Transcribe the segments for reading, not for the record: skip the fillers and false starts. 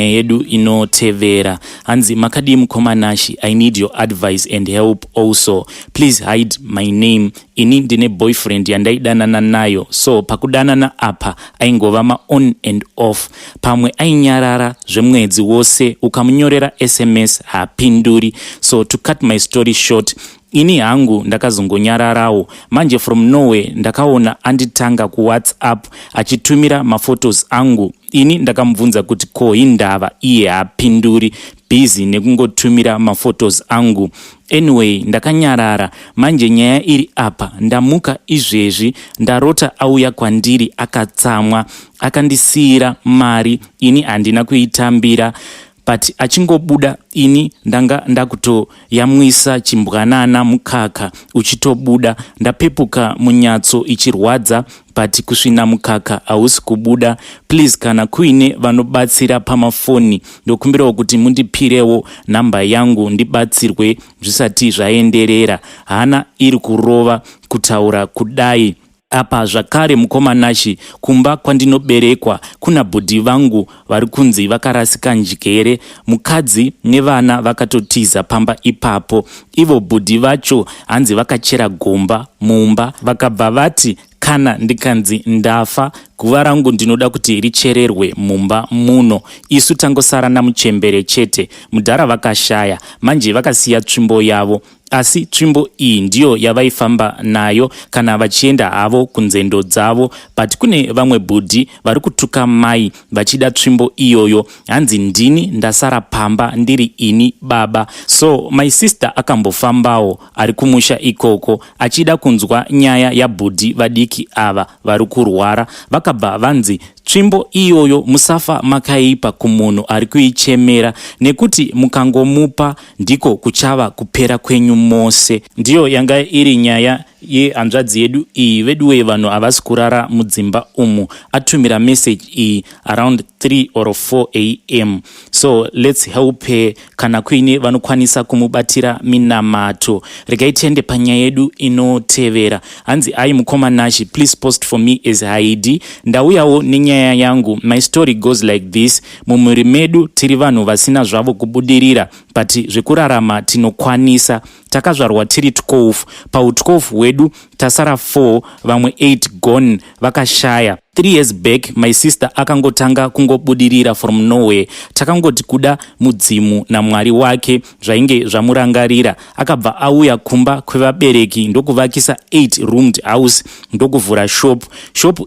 yedu inotevera. Hanzi makadi mukomanashi, I need your advice and help also. Please hide my name. Ini ndine boyfriend yandaidanana nayo. So pakudanana apa aingova ma on and off. Pamwe ainyarara zvemwedzi wose ukamunyorera SMS hapinduri. So to cut my story short, ini hangu ndakazongonyararawo. Manje from nowhere ndakaona anditanga ku WhatsApp achitumira mafotos angu. Ini ndakamubvunza kuti ko indava, iye hapinduri, busy nekungotumira mafotos angu. Anyway, ndakanyarara. Manje nyaya iri apa, ndamuka izvezvi Ndarota auya kwandiri akatsamwa, akandisiyira mari, ini handina kuitambira. But achingobuda ini ndanga ndakutoyamwisa chimbwanana mukaka uchitobuda, ndapepuka munyatso ichirwadza, but kusvina mukaka hausi kubuda. Please kana kuine vanobatsira pamafoni ndokumbirawo kuti mundipirewo namba yangu ndibatsirwe zvisati zvaenderera. Hana iri kurova kutaura kudai. Apa zvakare mukomanashi, kumba kwandinoberekwa kuna bhodhi vangu vari kunzi vakarasika njere. Mukadzi nevana vakatotiza pamba ipapo. Ivo bhodhi vacho hanzi vakachera gomba mumba, vakabva vati kana ndikanzi ndafa, guva rangu ndinoda kuti richererwe mumba muno. Isu tangosara namuchembere chete. Mudhara vakashaya, manje vakasiya tsvimbo yavo. Asi tsvimbo iyi ndiyo yavaifamba nayo kana vachienda havo kunzendo dzavo. But kune vamwe bhodhi vari kutuka mai vachida tsvimbo iyoyo. Hanzi ndini ndasara pamba ndiri ini baba. So my sister akambofambawo ari kumusha ikoko achida kunzwa nyaya yabhodhi vadiki ava vari kurwara. Vakabva vanzi tsvimbo iyoyo musafa makaipa kumunhu ari kuichemera, nekuti mukangomupa ndiko kuchava kupera kwenyu mose. Ndiyo yanga iri nyaya yehanzvadzi yedu iyi. Veduwe vanhu havasi kurara mudzimba umu. Atumira message iyi around 3 or 4 am. So let's help her. Kana kuine vanokwanisa kumubatira minamato, regai tiende panyaya yedu inotevera. Hanzi ai mukomanashi, please post for me as Haidi. Ndauyawo nenyaya yangu. My story goes like this. Mumuri medu tiri vanhu vasina zvavo kubudirira, but zvekurarama tinokwanisa. Takazvarwa tiri 12. Pau 12 wedu tasara 4, vamwe 8 gone vakashaya. 3 years back my sister akangotanga kungobudirira from nowhere. Takangoti kuda mudzimu namwari wake zvainge zvamurangarira. Akabva auya kumba kwevabereki ndokuvakisa 8 roomed house ndokuvhura shop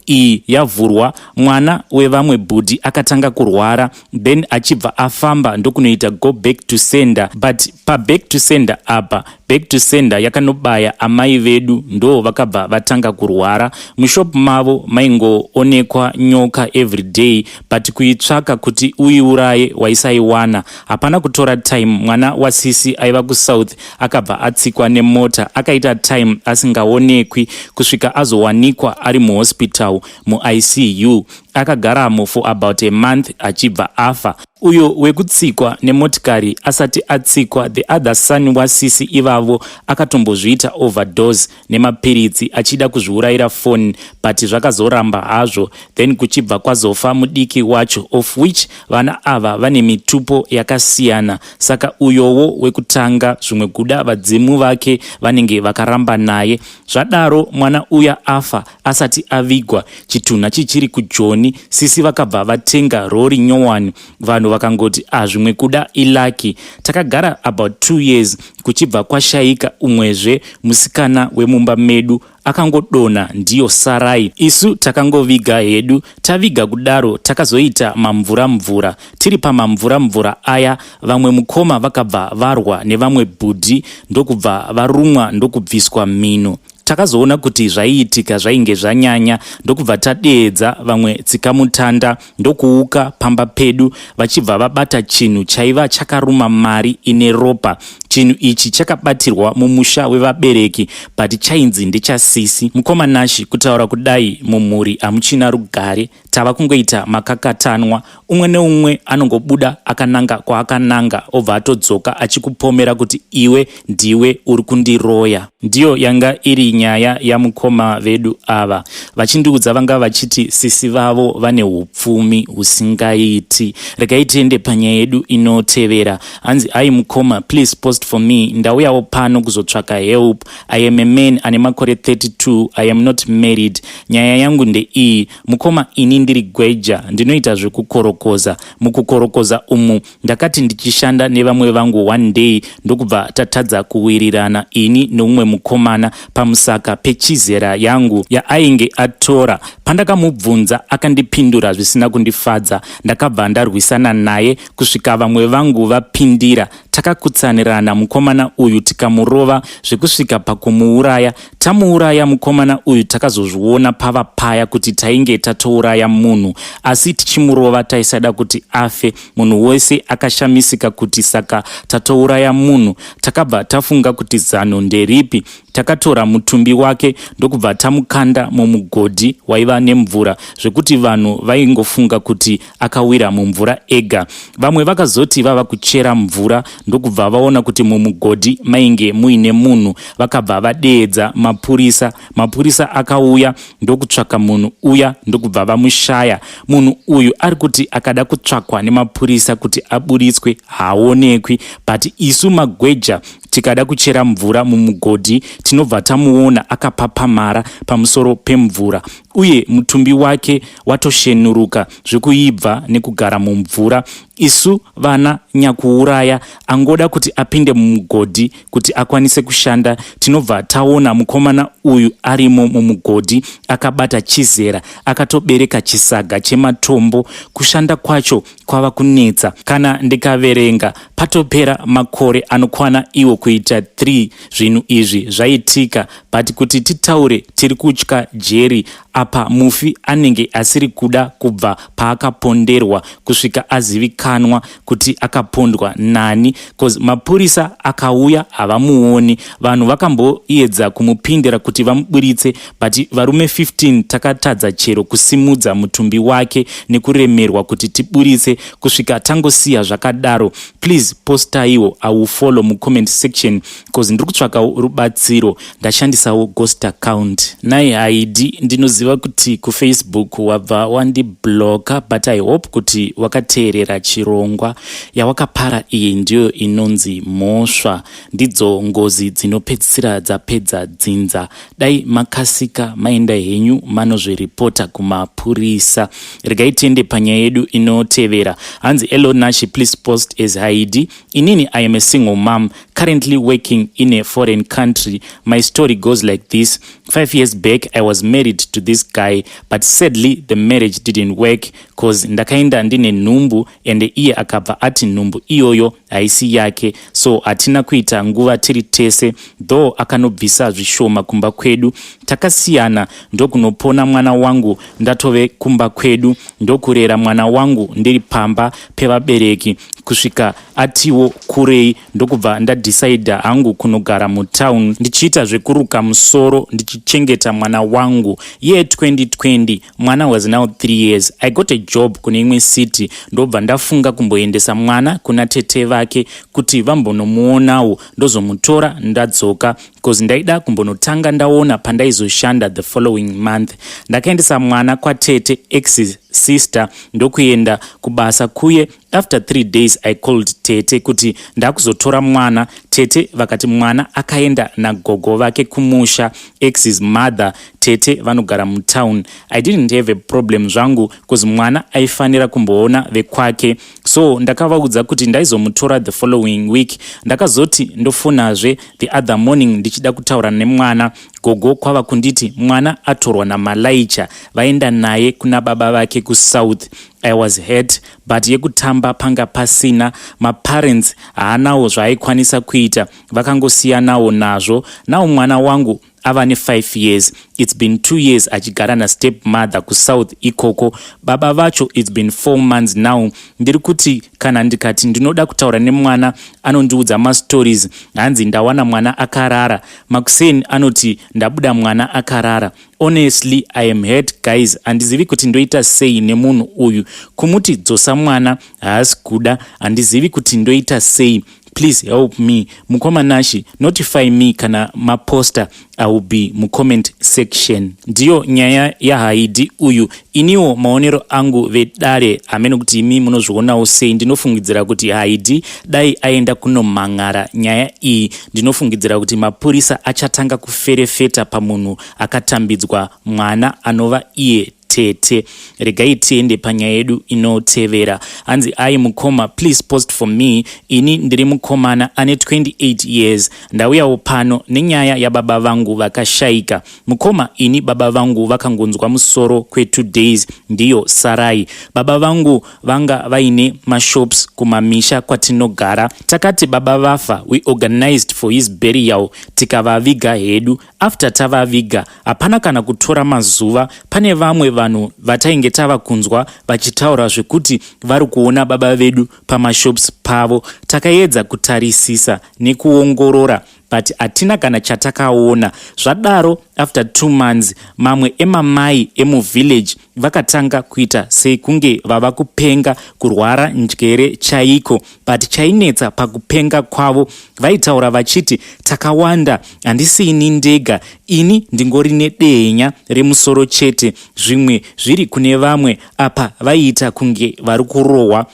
iyi yavhurwa. Mwana wevamwe bhodhi akatanga kurwara, then achibva afamba ndokunoita go back to sender. But pa back to sender apa, back to sender yakanobaya amai vedu ndo vakabva vatanga kurwara. Mushop mavo maingoonekwa nyoka every day, but kuitsvaka kuti uiuraye waisaiwana. Hapana kutora time. Mwana wasisi aiva kusouth akabva atsikwa nemota, akaita time asingaonekwi kusvika azowanikwa ari muhospital muICU. Akagaramo for about a month achibva afa. Uyo wekutsikwa nemotikari asati atsikwa, the other son wasisi ivavo akatombozviita overdose nemapiritsi achida kuzviurayira foni, but zvakazoramba hazvo. Then kuchibva kwazofa mudiki wacho, of which vana ava vane mitupo yakasiyana. Saka uyowo wekutanga zvimwe kuda vadzimu vake vanenge vakaramba naye. Zvadaro mwana uya afa asati avigwa, chitunha chichiri kuJoni. Sisi vakabva vatenga rori nyowani. Vanhu vakangoti zvimwe kuda ilaki. Takagara about 2 years kuchibva kwashayika umwezve musikana wemumba medu akangodona, ndiyo Sarai. Isu takangoviga hedu. Taviga kudaro takazoita mamvura. Tiri pamamvura aya vamwe mukoma vakabva varwa nevamwe bhodhi ndokubva varumwa ndokubviswa mino. Takazoona kuti zvaiitika zvainge zvanyanya, ndokubva tadeedza vamwe tsikamutanda ndokuuka pamba pedu vachibva vabata chinhu chaiva chakaruma mari ine ropa. chinhu ichi chakabatirwa mumusha wevabereki but chainzi ndechasisi. mukoma Nashi, kutaura kudai mumhuri hamuchina rugare, tava kungoita makakatanwa, umwe neumwe anongobuda akananga kwaakananga obva atodzoka achikupomera kuti iwe ndiwe uri kundiroya. Ndiyo yanga iri nyaya yamukoma vedu ava. Vachindiudza vanga vachiti sisi vavo vane hupfumi husingaiti. Regai tiende panyaya yedu inotevera. Hanzi, ai mukoma, please post for me. Ndauyawo pano kuzotsvaka help. I am a man ane makore 32. I am not married. Nyaya yangu ndeiyi. Mukoma, ini ndiri gweja, ndinoita zvekukorokoza. Mukukorokoza umu ndakati ndichishanda nevamwe vangu one day ndokubva tatadza kuwirirana ini neumwe mukomana pamusaka pechizera yangu yaainge atora. Pandakamubvunza akandipindura zvisina kundifadza. Ndakabva ndarwisana naye kusvika vamwe vangu vapindira. Takakutsanirana mukomana uyu tikamurova zvekusvika pakumuuraya. Tamuuraya mukomana uyu takazozviona pava paya kuti tainge tatouraya munhu, asi tichimurova taisada kuti afe. Munhu wese akashamisika kuti saka tatouraya munhu. Takabva tafunga kuti zano nderipi. Takatora mutumbi wake ndokubva tamukanda mumugodhi waiva nemvura zvekuti vanhu vaingofunga kuti akawira mumvura ega. Vamwe vakazoti vava kuchera mvura ndokubva vaona kuti mumugodhi mainge muine munhu. Vakabva vadeedza mapurisa. Mapurisa akauya ndokutsvaka munhu uya ndokubva vamushaya. Munhu uyu ari kuti akada kutsvakwa nemapurisa kuti aburitswe haonekwi, but isu magweja tikada kuchera mvura mumugodhi tinobva tamuona akapapamara pamusoro pemvura, uye mutumbi wake watoshenuruka zvekuibva nekugara mumvura. Isu vana nyakuuraya angoda kuti apinde mumugodhi kuti akwanise kushanda. Tinobva taona mukomana uyu arimo mumugodhi akabata chizera, akatobereka chisaga chematombo. Kushanda kwacho kwava kunetsa. Kana ndikaverenga patopera makore anokwana iwo kuita 3 zvinhu izvi zvaitika, but kuti titaure tiri kutya jeri apa mufi anenge asiri kuda kubva paakaponderwa kusvika azivikanwa kuti akapondwa nani, cause mapurisa akauya havamuoni. Vanhu vakamboedza kumupindira kuti vamuburitse, but varume 15 takatadza chero kusimudza mutumbi wake nekuremerwa kuti tiburitse kusvika tangosiya zvakadaro. Please postaiwo, I will follow mucomment section cause ndiri kutsvaka rubatsiro. Ndashandisawo ghost account. Nai haidi ndinoziva kuti kufacebook wabva wandibloka, but I hope kuti wakateerera chirongwa. Yawakapara iyi ndiyo inonzi mhosva. Ndidzo ngozi dzinopedzisira dzapedza dzinza. Dai makasika maenda henyu manozviripota kumapurisa. Regai tiende panyaya yedu inotevera. Hanzi, hello Nashi, please post as Heidi. Inini, I am a single mom currently working in a foreign country. My story goes like this. 5 years back I was married to this guy, but sadly the marriage didn't work cause ndakaenda ndine nhumbu and iye akabva ati nhumbu iyoyo haisi yake, so hatina kuita nguva tiri tese. Though akanobvisa zvishoma kumba kwedu, takasiyana ndokunopona mwana wangu ndatove kumba kwedu, ndokurera mwana wangu ndiri pamba pevabereki kusvika atiwo kurei, ndokubva ndadhisaidha hangu kunogara mutown ndichiita zvekuruka musoro ndichichengeta mwana wangu. Year 2020 mwana was now 3 years. I got a job kune imwe city, ndobva ndafunga kumboendesa mwana kuna tete vake kuti vambonomuonawo ndozomutora ndadzoka cause ndaida kumbonotanga ndaona pandaizoshanda the following month. Ndakaendesa mwana kwatete ex sister ndokuenda kubasa kuye. After 3 days I called tete kuti ndakuzotora mwana. Tete vakati mwana akaenda nagogo vake kumusha, ex's mother. Tete vanogara mutown. I didn't have a problem zvangu cause mwana aifanira kumboona vekwake, so ndakavaudza kuti ndaizomutora the following week. Ndakazoti ndofonazve the other morning ndichida kutaura nemwana. Gogo kwava kunditi mwana atorwa namalaicha, vaenda naye kuna baba vake kusouth. I was hurt, but yekutamba panga pasina. Maparents haanawo zvaaikwanisa kuita, vakangosiyanawo nazvo. Nawo mwana wangu ava ne5 years. It's been 2 years achigara nastep mother kusouth ikoko. Baba vacho it's been 4 months now. Ndiri kuti kana ndikati ndinoda kutaura nemwana anondiudza mastories, hanzi ndawana mwana akarara. Makuseni anoti ndabuda mwana akarara. Honestly, I am hurt guys. Handizivi kuti ndoita sei nemunhu uyu. Kumuti dzosa mwana haasi kuda. Handizivi kuti ndoita sei. Please help me. Mukoma nashi, notify me kana maposter. I will be mu comment section. Ndiyo nyaya ya haidi uyu. Iniwo maonero angu vedare ameno kuti imi munozvionawo sei. Ndinofungidzira kuti haidi dai aenda kunomangara nyaya iyi. Ndinofungidzira kuti mapurisa achatanga kuferefeta pamunhu akatambidzwa mwana anova iye tete. Regai tiende panyaya yedu inotevera. Hanzi ai mukoma, please post for me. Ini ndiri mukomana ane 28 years. Ndauyawo pano nenyaya ya baba vangu vakashaika. Mukoma, ini baba vangu vakangonzwa musoro kwe 2 days. Ndiyo sarai. Baba vangu vanga vaine mashops kumamisha kwatinogara. Takati baba vafa, we organized for his burial. Tikavaviga hedu. After tavaviga, hapana kana kutora mazuva. Pane vamwe vanhu vatainge tava kunzwa vachitaura zvekuti vari kuona baba vedu pamashops pavo. Takaedza kutarisisa nekuongorora, but hatina kana chatakaona. Zvadaro after 2 months mamwe emamai emuvillage vakatanga kuita sekunge vava kupenga kurwara njere chaiko, but chainetsa pakupenga kwavo vaitaura vachiti takawanda, handisini ndega, ini ndingori nedehenya remusoro chete, zvimwe zviri kune vamwe apa vaiita kunge vari kurohwa.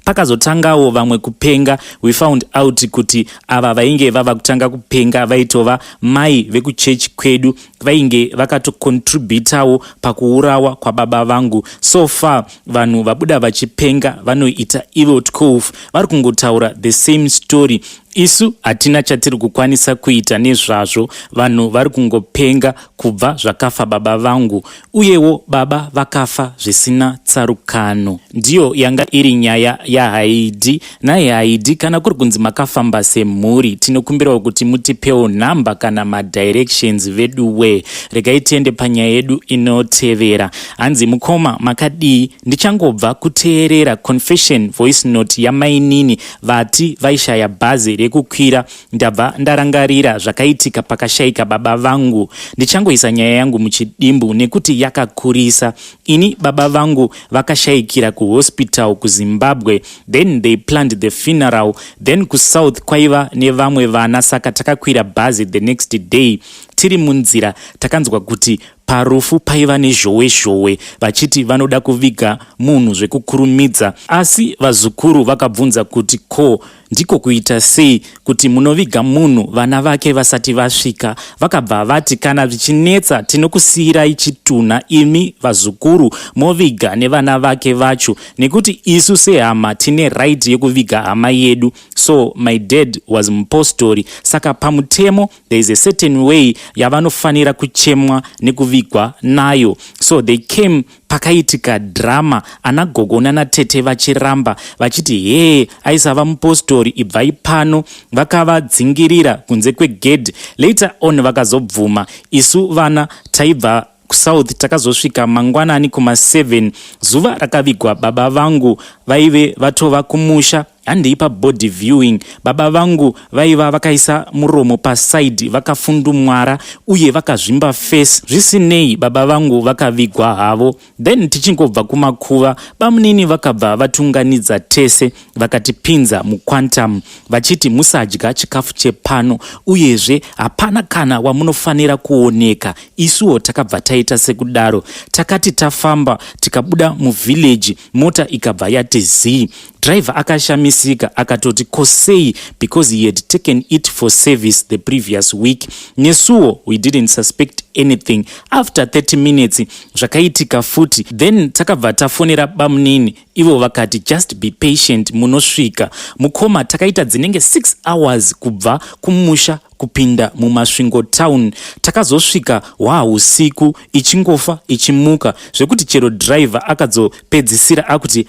Pakazotangawo vamwe kupenga. We found out kuti ava vainge vava kutanga kupenga vaitova mai vekuchechi kwedu, vainge vakatocontributawo pakuurawa kwa baba vangu. So far vanhu vabuda vachipenga vanoita evil 12 vari kungotaura the same story. Isu hatina chatiri kukwanisa kuita nezvazvo. Vanhu vari kungopenga kubva zvakafa baba vangu, uyewo baba vakafa zvisina tsarukano. Ndiyo yanga iri nyaya yahaidi. Naye haidi, kana kuri kunzi makafamba semhuri, tinokumbirawo kuti mutipewo nhamba kana madirections veduwe. Regai tiende panyaya yedu inotevera. Hanzi mukoma makadii? Ndichangobva kuteerera confession voice note yamainini vati vaishaya bhazi rekukwira. Ndabva ndarangarira zvakaitika pakashaika baba vangu. Ndichangoisa nyaya yangu muchidimbu nekuti yakakurisa. Ini baba vangu vakashaikira kuhospital kuZimbabwe, then they planned the funeral. Then kusouth kwaiva nevamwe vana, saka takakwira bhazi the next day. Tiri munzira takanzwa kuti parufu paiva nezhowe vachiti vanoda kuviga munhu zvekukurumidza. Asi vazukuru vakabvunza kuti ko ndiko kuita sei kuti munoviga munhu vana vake vasati vasvika? Vakabva vati kana zvichinetsa tinokusiyirai chitunha imi vazukuru moviga nevana vake vacho, nekuti isu sehama tine right yekuviga hama yedu. So my dad was mupostori, saka pamutemo there is a certain way yavanofanira kuchemwa nekuvigwa nayo. So they came, pakaitika drama, anagogo nanatete vachiramba vachiti aisava mupostori, ibvai pano. Vakavadzingirira kunze kwegedhi. Later on vakazobvuma. Isu vana taibva kusouth takazosvika mangwanani kuma7 zuva rakavigwa baba vangu. Vaive vatova kumusha, handei pabody viewing. Baba vangu vaiva vakaisa muromo paside, vakafundumwara uye vakazvimba face. Zvisinei baba vangu vakavigwa havo. Then tichingobva kumakuva, bamunini vakabva vatunganidza tese vakatipinza muquantum vachiti musadya chikafu chepano, uyezve hapana kana wamunofanira kuoneka. Isuwo takabva taita sekudaro. Takati tafamba tikabuda muvillage, mota ikabva yati zii. Driver akashamisika akatoti kosei, because he had taken it for service the previous week. Nesuwo we didn't suspect anything. After 30 minutes zvakaitika futi. Then takabva tafonera bamunini, ivo vakati just be patient, munosvika. Mukoma takaita dzinenge 6 hours kubva kumusha kupinda mumasvingo town. Takazosvika usiku ichingofa ichimuka zvekuti chero driver akadzopedzisira akuti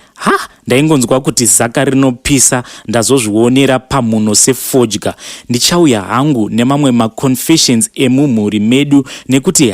ndaingonzwa kuti zaka rinopisa ndazozvionera pamunhu sefodya. Ndichauya hangu nemamwe maconfessions emumhuri medu nekuti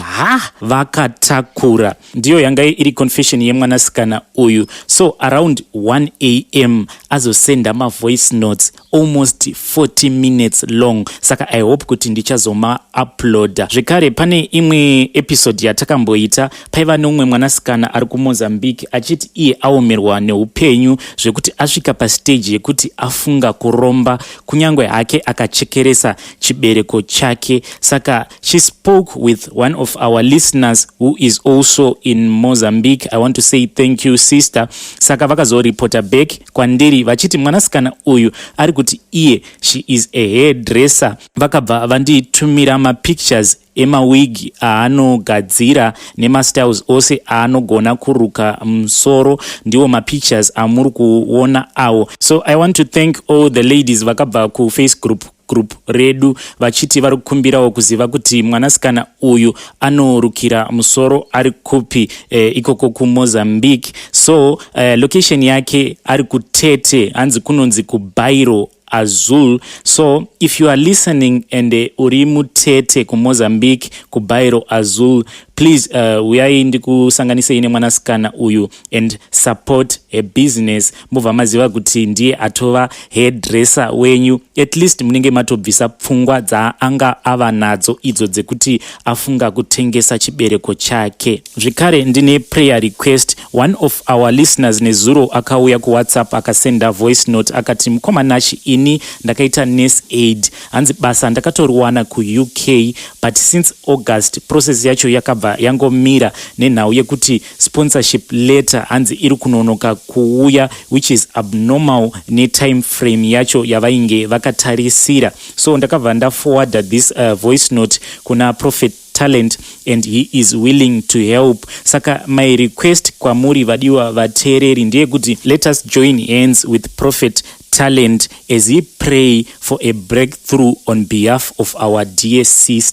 vakatakura. Ndiyo yanga iri confession yemwanasikana uyu. So around 1 a.m. azosenda voice notes almost 40 minutes long. Saka I hope kuti ndichazoma uploada. Zvekare pane imwe episode yatakamboita paiva neumwe mwanasikana ari kuMozambique achiti iye aomerwa neupenyu zvekuti asvika pastage yekuti afunga kuromba kunyangwe hake akachekeresa chibereko chake. Saka she spoke with one of our listeners who is also in Mozambique. I want to say thank you sister. Saka vakazoripota back kwandiri vachiti mwanasikana uyu ari kuti iye she is a hairdresser. Vakabva vanditumira mapictures emawigi aanogadzira nemastyles ose aanogona kuruka musoro. Ndiwo mapictures amuri kuona awo. So I want to thank all the ladies vakabva kuface group redu vachiti vari kukumbirawo kuziva kuti mwanasikana uyu anorukira musoro ari kupi ikoko kuMozambique. So location yake ari kutete hanzi kunonzi kuBairo Azul. So if you are listening and uri mutete kuMozambique kuBairo Azul, please uyai ndikusanganise ine mwanasikana uyu and support a business. Mubva maziva kuti ndiye atova hairdresser wenyu. At least munenge matobvisa pfungwa dzaanga ava nadzo idzo dzekuti afunga kutengesa chibereko chake. Zvekare ndine prayer request. One of our listeners nezuro akauya kuWhatsApp akasenda voice note akati mukomanachi ini ndakaita nurse aid hanzi basa ndakatoriwana kuUK but since August process yacho yakabva yangomira nenhau yekuti sponsorship letter hanzi iri kunonoka kuuya which is abnormal netime frame yacho yavainge vakatarisira. So ndakabva ndaforwarda this voice note kuna Prophet Talent and he is willing to help. Saka my request kwamuri vadiwa vateereri ndiye kuti let us join hands with Prophet Talent as he pray for a breakthrough on behalf of our dear sister.